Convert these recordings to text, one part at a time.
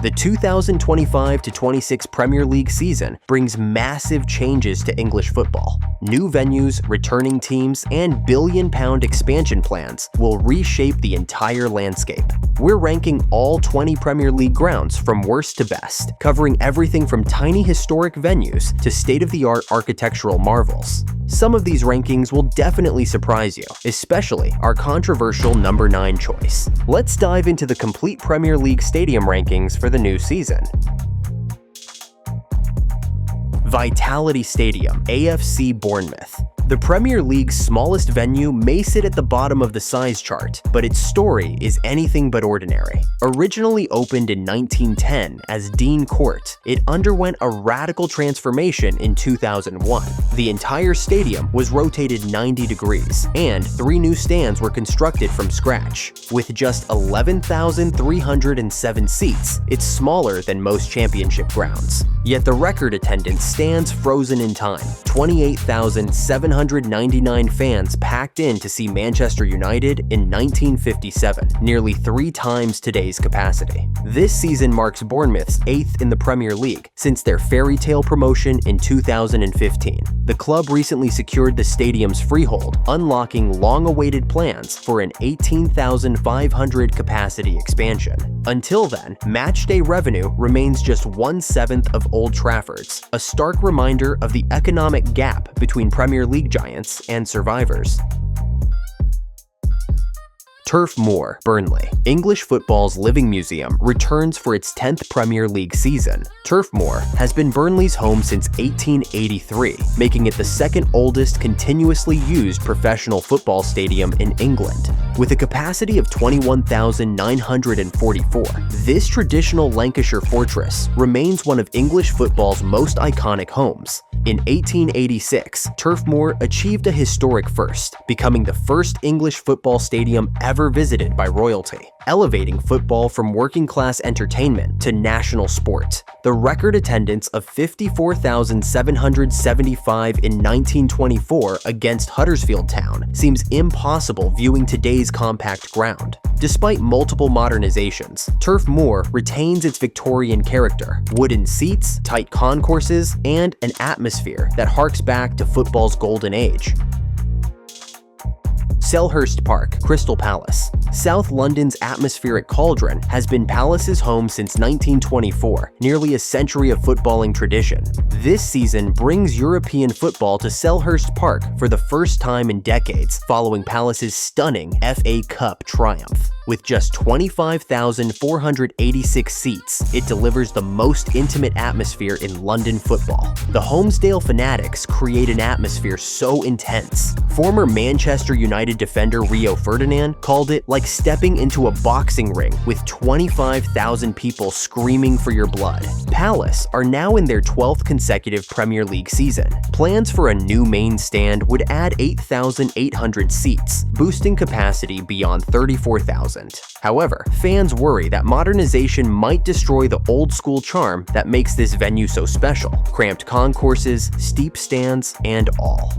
The 2025-26 Premier League season brings massive changes to English football. New venues, returning teams, and billion-pound expansion plans will reshape the entire landscape. We're ranking all 20 Premier League grounds from worst to best, covering everything from tiny historic venues to state-of-the-art architectural marvels. Some of these rankings will definitely surprise you, especially our controversial number 9 choice. Let's dive into the complete Premier League stadium rankings for the new season. Vitality Stadium, AFC Bournemouth. The Premier League's smallest venue may sit at the bottom of the size chart, but its story is anything but ordinary. Originally opened in 1910 as Dean Court, it underwent a radical transformation in 2001. The entire stadium was rotated 90 degrees, and 3 new stands were constructed from scratch. With just 11,307 seats, it's smaller than most championship grounds. Yet the record attendance stands frozen in time. 28,799 fans packed in to see Manchester United in 1957, nearly 3 times today's capacity. This season marks Bournemouth's 8th in the Premier League since their fairy tale promotion in 2015. The club recently secured the stadium's freehold, unlocking long-awaited plans for an 18,500 capacity expansion. Until then, matchday revenue remains just 1/7 of Old Trafford's, a stark reminder of the economic gap between Premier League giants and survivors. Turf Moor, Burnley. English football's living museum returns for its 10th Premier League season. Turf Moor has been Burnley's home since 1883, making it the second oldest continuously used professional football stadium in England. With a capacity of 21,944, this traditional Lancashire fortress remains one of English football's most iconic homes. In 1886, Turf Moor achieved a historic first, becoming the first English football stadium ever visited by royalty, elevating football from working-class entertainment to national sport. The record attendance of 54,775 in 1924 against Huddersfield Town seems impossible viewing today's compact ground. Despite multiple modernizations, Turf Moor retains its Victorian character: wooden seats, tight concourses, and an atmosphere that harks back to football's golden age. Selhurst Park, Crystal Palace. South London's atmospheric cauldron has been Palace's home since 1924, nearly a century of footballing tradition. This season brings European football to Selhurst Park for the first time in decades, following Palace's stunning FA Cup triumph. With just 25,486 seats, it delivers the most intimate atmosphere in London football. The Homesdale fanatics create an atmosphere so intense. Former Manchester United defender Rio Ferdinand called it like stepping into a boxing ring with 25,000 people screaming for your blood. Palace are now in their 12th consecutive Premier League season. Plans for a new main stand would add 8,800 seats, boosting capacity beyond 34,000. However, fans worry that modernization might destroy the old-school charm that makes this venue so special: cramped concourses, steep stands, and all.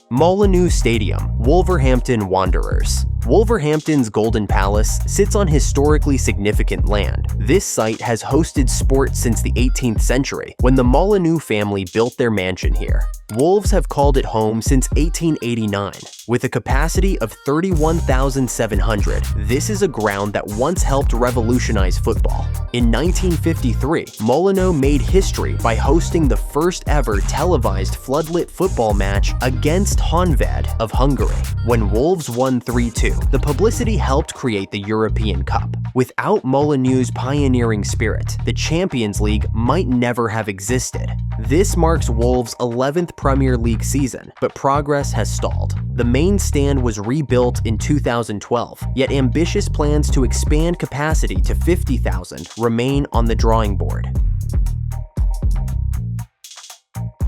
Molineux Stadium, Wolverhampton Wanderers. Wolverhampton's Golden Palace sits on historically significant land. This site has hosted sport since the 18th century, when the Molineux family built their mansion here. Wolves have called it home since 1889. With a capacity of 31,700, this is a ground that once helped revolutionize football. In 1953, Molineux made history by hosting the first ever televised floodlit football match against Honvéd of Hungary. When Wolves won 3-2, the publicity helped create the European Cup. Without Molineux's pioneering spirit, the Champions League might never have existed. This marks Wolves' 11th Premier League season, but progress has stalled. The main stand was rebuilt in 2012, yet ambitious plans to expand capacity to 50,000 remain on the drawing board.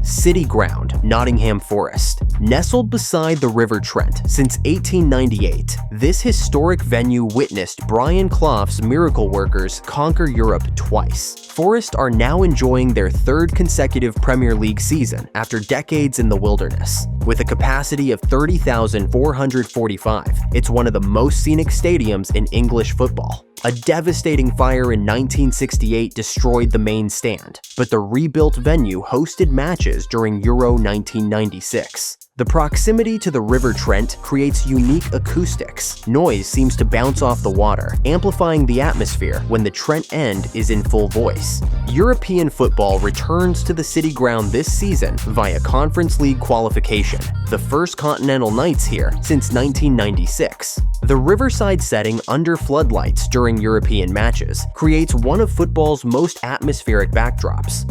City Ground, Nottingham Forest. Nestled beside the River Trent since 1898, this historic venue witnessed Brian Clough's miracle workers conquer Europe twice. Forest are now enjoying their 3rd consecutive Premier League season after decades in the wilderness. With a capacity of 30,445, it's one of the most scenic stadiums in English football. A devastating fire in 1968 destroyed the main stand, but the rebuilt venue hosted matches during Euro 1996. The proximity to the River Trent creates unique acoustics. Noise seems to bounce off the water, amplifying the atmosphere when the Trent End is in full voice. European football returns to the City Ground this season via Conference League qualification, the first Continental Nights here since 1996. The riverside setting under floodlights during European matches creates one of football's most atmospheric backdrops.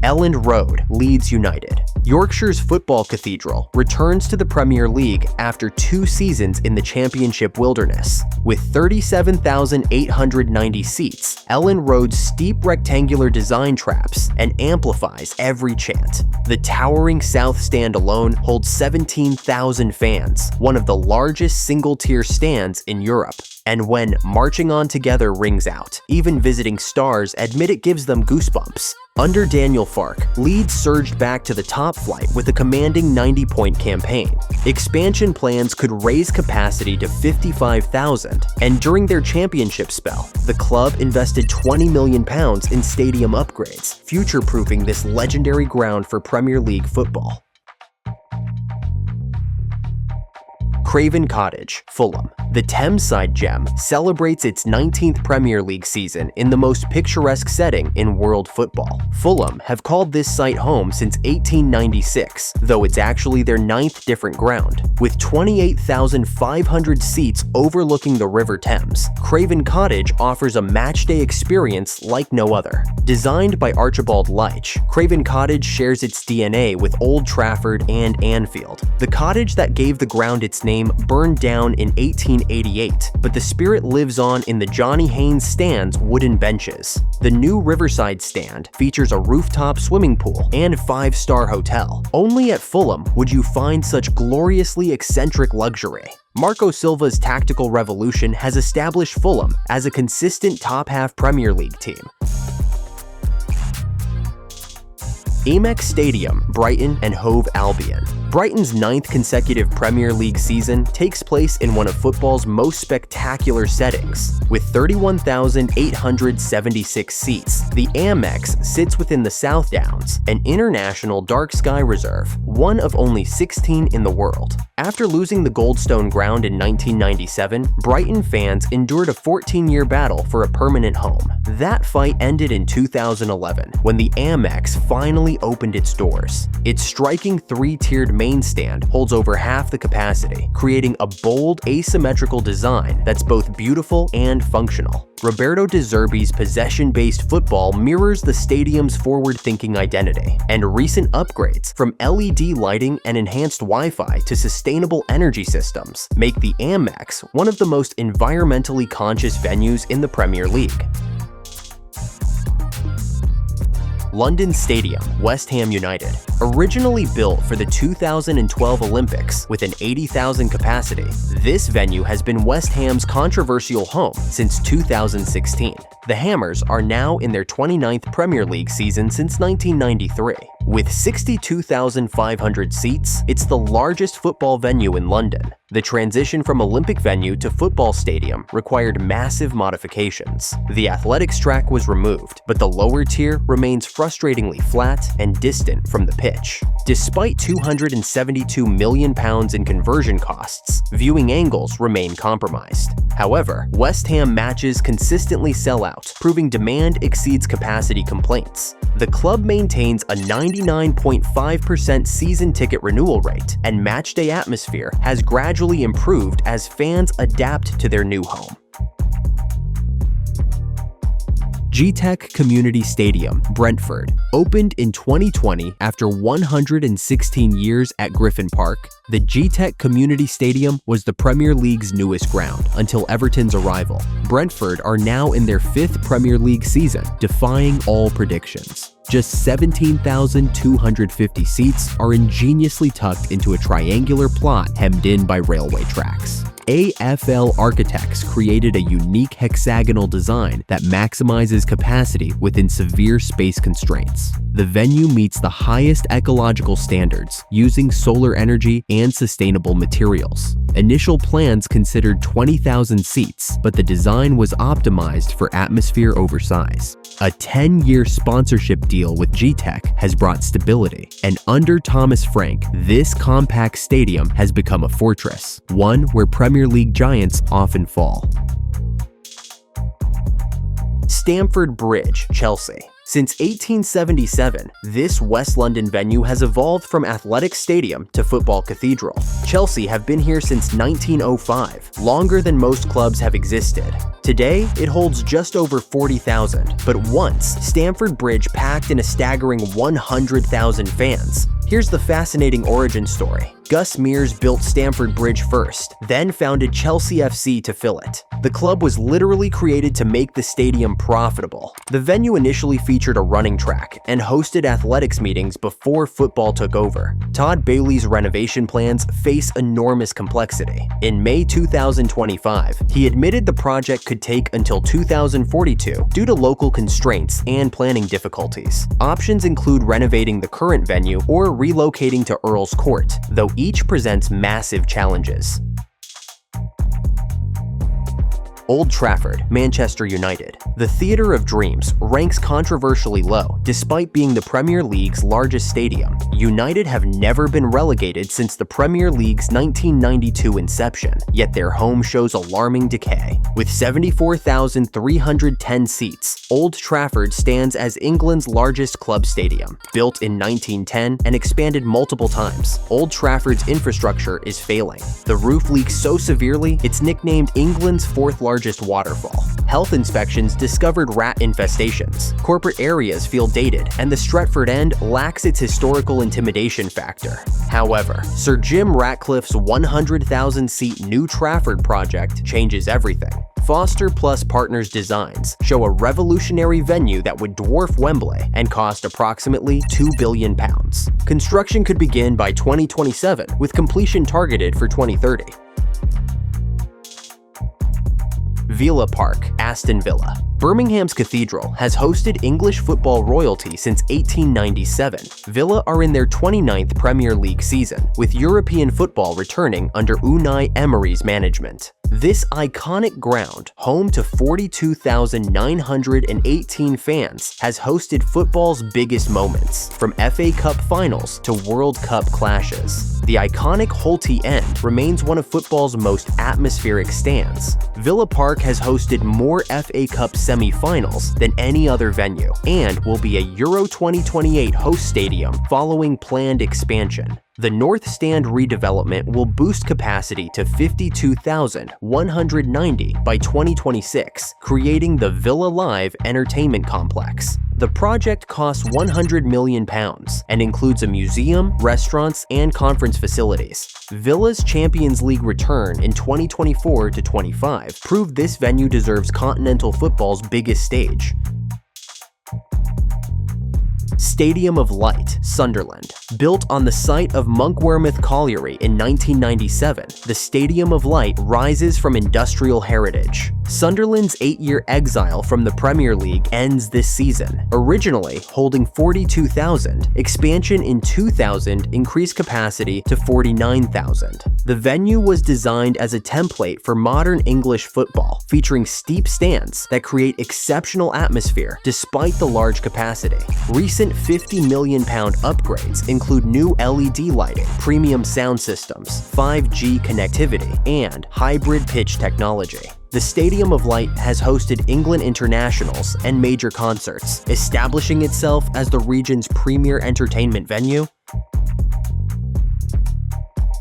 Elland Road, Leeds United. Yorkshire's football cathedral returns to the Premier League after 2 seasons in the Championship wilderness. With 37,890 seats, Elland Road's steep rectangular design traps and amplifies every chant. The towering south stand alone holds 17,000 fans, one of the largest single-tier stands in Europe. And when Marching On Together rings out, even visiting stars admit it gives them goosebumps. Under Daniel Farke, Leeds surged back to the top flight with a commanding 90-point campaign. Expansion plans could raise capacity to 55,000, and during their championship spell, the club invested £20 million in stadium upgrades, future-proofing this legendary ground for Premier League football. Craven Cottage, Fulham. The Thameside gem celebrates its 19th Premier League season in the most picturesque setting in world football. Fulham have called this site home since 1896, though it's actually their 9th different ground. With 28,500 seats overlooking the River Thames, Craven Cottage offers a matchday experience like no other. Designed by Archibald Leitch, Craven Cottage shares its DNA with Old Trafford and Anfield. The cottage that gave the ground its name burned down in 1888, but the spirit lives on in the Johnny Haynes Stand's wooden benches. The new Riverside Stand features a rooftop swimming pool and 5-star hotel. Only at Fulham would you find such gloriously eccentric luxury. Marco Silva's tactical revolution has established Fulham as a consistent top-half Premier League team. Amex Stadium, Brighton and Hove, Albion. Brighton's 9th consecutive Premier League season takes place in one of football's most spectacular settings. With 31,876 seats, the Amex sits within the South Downs, an international dark sky reserve, one of only 16 in the world. After losing the Goldstone ground in 1997, Brighton fans endured a 14-year battle for a permanent home. That fight ended in 2011, when the Amex finally opened its doors. Its striking 3-tiered main stand holds over half the capacity, creating a bold, asymmetrical design that's both beautiful and functional. Roberto De Zerbi's possession-based football mirrors the stadium's forward-thinking identity, and recent upgrades, from LED lighting and enhanced Wi-Fi to sustainable energy systems, make the Amex one of the most environmentally conscious venues in the Premier League. London Stadium, West Ham United. Originally built for the 2012 Olympics with an 80,000 capacity, this venue has been West Ham's controversial home since 2016. The Hammers are now in their 29th Premier League season since 1993. With 62,500 seats, it's the largest football venue in London. The transition from Olympic venue to football stadium required massive modifications. The athletics track was removed, but the lower tier remains frustratingly flat and distant from the pitch. Despite £272 million in conversion costs, viewing angles remain compromised. However, West Ham matches consistently sell out, proving demand exceeds capacity complaints. The club maintains a 99.5% season ticket renewal rate, and matchday atmosphere has gradually improved as fans adapt to their new home. Gtech Community Stadium, Brentford. Opened in 2020 after 116 years at Griffin Park, the Gtech Community Stadium was the Premier League's newest ground until Everton's arrival. Brentford are now in their 5th Premier League season, defying all predictions. Just 17,250 seats are ingeniously tucked into a triangular plot hemmed in by railway tracks. AFL architects created a unique hexagonal design that maximizes capacity within severe space constraints. The venue meets the highest ecological standards, using solar energy and sustainable materials. Initial plans considered 20,000 seats, but the design was optimized for atmosphere oversize. A 10-year sponsorship deal with Gtech has brought stability, and under Thomas Frank, this compact stadium has become a fortress, one where Premier League giants often fall. Stamford Bridge, Chelsea. Since 1877, this West London venue has evolved from athletic stadium to football cathedral. Chelsea have been here since 1905, longer than most clubs have existed. Today, it holds just over 40,000, but once, Stamford Bridge packed in a staggering 100,000 fans. Here's the fascinating origin story. Gus Mears built Stamford Bridge first, then founded Chelsea FC to fill it. The club was literally created to make the stadium profitable. The venue initially featured a running track and hosted athletics meetings before football took over. Todd Bailey's renovation plans face enormous complexity. In May 2025, he admitted the project could take until 2042 due to local constraints and planning difficulties. Options include renovating the current venue or relocating to Earl's Court, though each presents massive challenges. Old Trafford, Manchester United. The Theatre of Dreams ranks controversially low, despite being the Premier League's largest stadium. United have never been relegated since the Premier League's 1992 inception, yet their home shows alarming decay. With 74,310 seats, Old Trafford stands as England's largest club stadium. Built in 1910 and expanded multiple times, Old Trafford's infrastructure is failing. The roof leaks so severely, it's nicknamed England's fourth largest waterfall. Health inspections discovered rat infestations. Corporate areas feel dated, and the Stretford End lacks its historical intimidation factor. However, Sir Jim Ratcliffe's 100,000-seat New Trafford project changes everything. Foster Plus Partners designs show a revolutionary venue that would dwarf Wembley and cost approximately £2 billion. Construction could begin by 2027, with completion targeted for 2030. Villa Park, Aston Villa. Birmingham's Cathedral has hosted English football royalty since 1897. Villa are in their 29th Premier League season, with European football returning under Unai Emery's management. This iconic ground, home to 42,918 fans, has hosted football's biggest moments, from FA Cup finals to World Cup clashes. The iconic Holty End remains one of football's most atmospheric stands. Villa Park has hosted more FA Cup semi-finals than any other venue, and will be a Euro 2028 host stadium following planned expansion. The North Stand redevelopment will boost capacity to 52,190 by 2026, creating the Villa Live entertainment complex. The project costs £100 million and includes a museum, restaurants, and conference facilities. Villa's Champions League return in 2024-25 proved this venue deserves continental football's biggest stage. Stadium of Light, Sunderland. Built on the site of Monkwearmouth Colliery in 1997, the Stadium of Light rises from industrial heritage. Sunderland's 8-year exile from the Premier League ends this season. Originally holding 42,000, expansion in 2000 increased capacity to 49,000. The venue was designed as a template for modern English football, featuring steep stands that create exceptional atmosphere despite the large capacity. Recent £50 million upgrades include new LED lighting, premium sound systems, 5G connectivity, and hybrid pitch technology. The Stadium of Light has hosted England internationals and major concerts, establishing itself as the region's premier entertainment venue.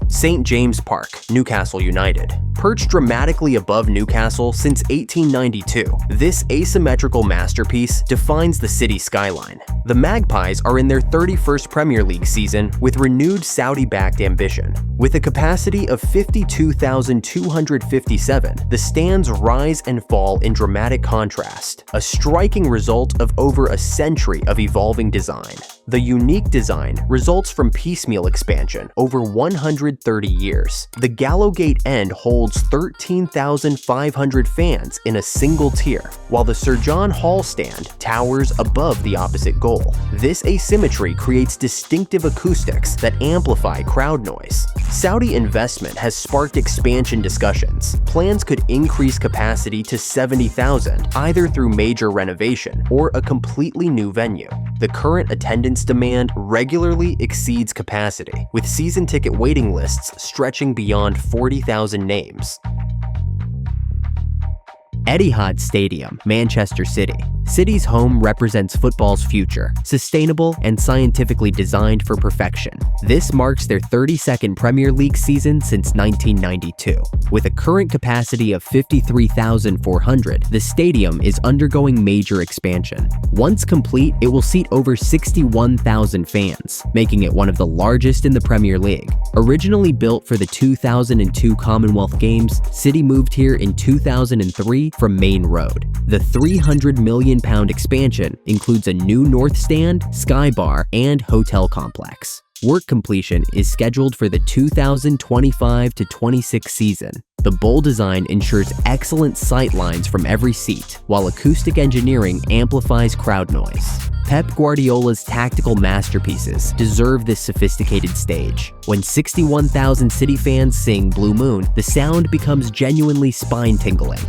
St. James Park, Newcastle United. Perched dramatically above Newcastle since 1892, this asymmetrical masterpiece defines the city skyline. The Magpies are in their 31st Premier League season with renewed Saudi-backed ambition. With a capacity of 52,257, the stands rise and fall in dramatic contrast, a striking result of over a century of evolving design. The unique design results from piecemeal expansion over 130 years. The Gallowgate end holds 13,500 fans in a single tier, while the Sir John Hall stand towers above the opposite goal. This asymmetry creates distinctive acoustics that amplify crowd noise. Saudi investment has sparked expansion discussions. Plans could increase capacity to 70,000, either through major renovation or a completely new venue. The current attendance demand regularly exceeds capacity, with season ticket waiting lists stretching beyond 40,000 names. Etihad Stadium, Manchester City. City's home represents football's future, sustainable and scientifically designed for perfection. This marks their 32nd Premier League season since 1992. With a current capacity of 53,400, the stadium is undergoing major expansion. Once complete, it will seat over 61,000 fans, making it one of the largest in the Premier League. Originally built for the 2002 Commonwealth Games, City moved here in 2003 from Main Road. The £300 million expansion includes a new north stand, sky bar, and hotel complex. Work completion is scheduled for the 2025-26 season. The bowl design ensures excellent sight lines from every seat, while acoustic engineering amplifies crowd noise. Pep Guardiola's tactical masterpieces deserve this sophisticated stage. When 61,000 City fans sing Blue Moon, the sound becomes genuinely spine-tingling.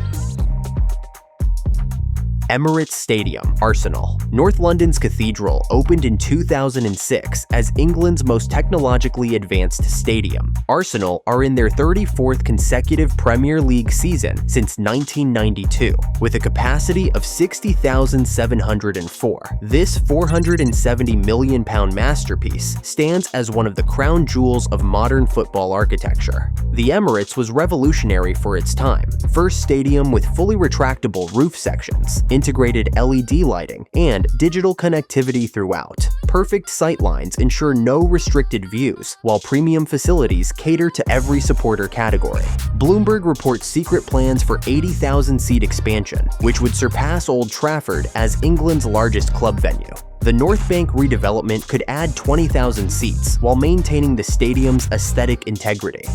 Emirates Stadium, Arsenal. North London's Cathedral opened in 2006 as England's most technologically advanced stadium. Arsenal are in their 34th consecutive Premier League season since 1992, with a capacity of 60,704. This £470 million masterpiece stands as one of the crown jewels of modern football architecture. The Emirates was revolutionary for its time. First stadium with fully retractable roof sections, integrated LED lighting, and digital connectivity throughout. Perfect sightlines ensure no restricted views, while premium facilities cater to every supporter category. Bloomberg reports secret plans for 80,000-seat expansion, which would surpass Old Trafford as England's largest club venue. The North Bank redevelopment could add 20,000 seats while maintaining the stadium's aesthetic integrity.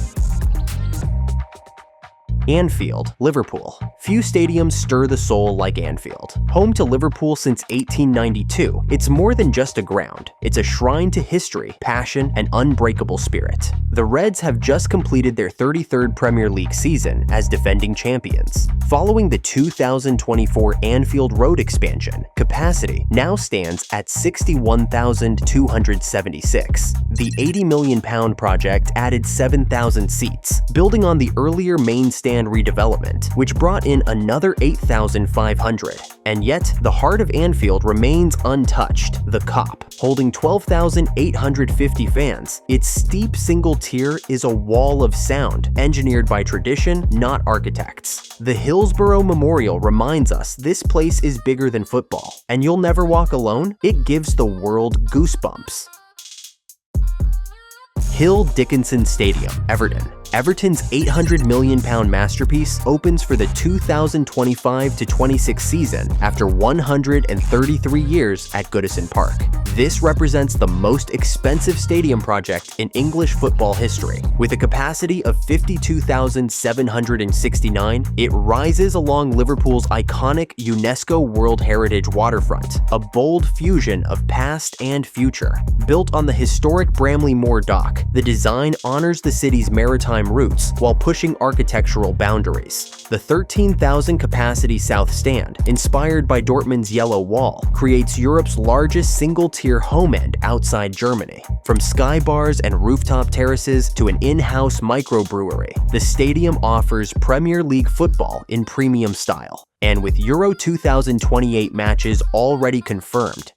Anfield, Liverpool. Few stadiums stir the soul like Anfield. Home to Liverpool since 1892, it's more than just a ground. It's a shrine to history, passion, and unbreakable spirit. The Reds have just completed their 33rd Premier League season as defending champions. Following the 2024 Anfield Road expansion, capacity now stands at 61,276. The £80 million project added 7,000 seats, building on the earlier main stand redevelopment, which brought in another 8,500. And yet, the heart of Anfield remains untouched, the Kop. Holding 12,850 fans, its steep single tier is a wall of sound, engineered by tradition, not architects. The Hillsborough Memorial reminds us this place is bigger than football, and you'll never walk alone. It gives the world goosebumps. Dickinson Stadium, Everton. Everton's £800 million masterpiece opens for the 2025-26 season after 133 years at Goodison Park. This represents the most expensive stadium project in English football history. With a capacity of 52,769, it rises along Liverpool's iconic UNESCO World Heritage waterfront, a bold fusion of past and future. Built on the historic Bramley Moor dock, the design honors the city's maritime roots while pushing architectural boundaries. The 13,000-capacity South Stand, inspired by Dortmund's Yellow Wall, creates Europe's largest single-tier home end outside Germany. From sky bars and rooftop terraces to an in-house microbrewery, the stadium offers Premier League football in premium style. And with Euro 2028 matches already confirmed,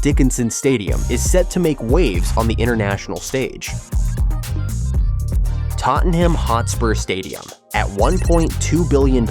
Dickinson Stadium is set to make waves on the international stage. Tottenham Hotspur Stadium. At £1.2 billion,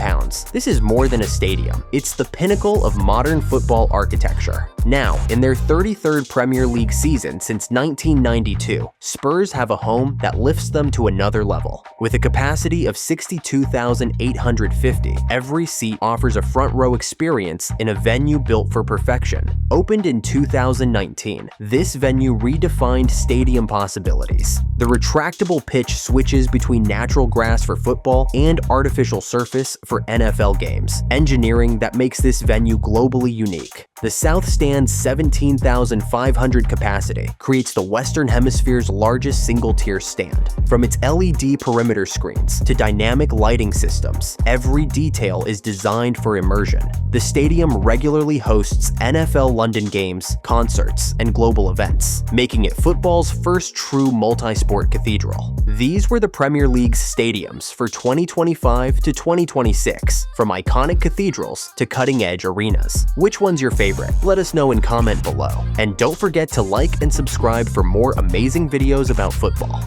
this is more than a stadium. It's the pinnacle of modern football architecture. Now, in their 33rd Premier League season since 1992, Spurs have a home that lifts them to another level. With a capacity of 62,850, every seat offers a front-row experience in a venue built for perfection. Opened in 2019, this venue redefined stadium possibilities. The retractable pitch switches between natural grass for football and artificial surface for NFL games, engineering that makes this venue globally unique. The South Stand's 17,500 capacity creates the Western Hemisphere's largest single-tier stand. From its LED perimeter screens to dynamic lighting systems, every detail is designed for immersion. The stadium regularly hosts NFL London games, concerts, and global events, making it football's first true multi-sport cathedral. These were the Premier League's stadiums for 2025 to 2026, from iconic cathedrals to cutting-edge arenas. Which one's your favorite? Let us know in comment below. And don't forget to like and subscribe for more amazing videos about football.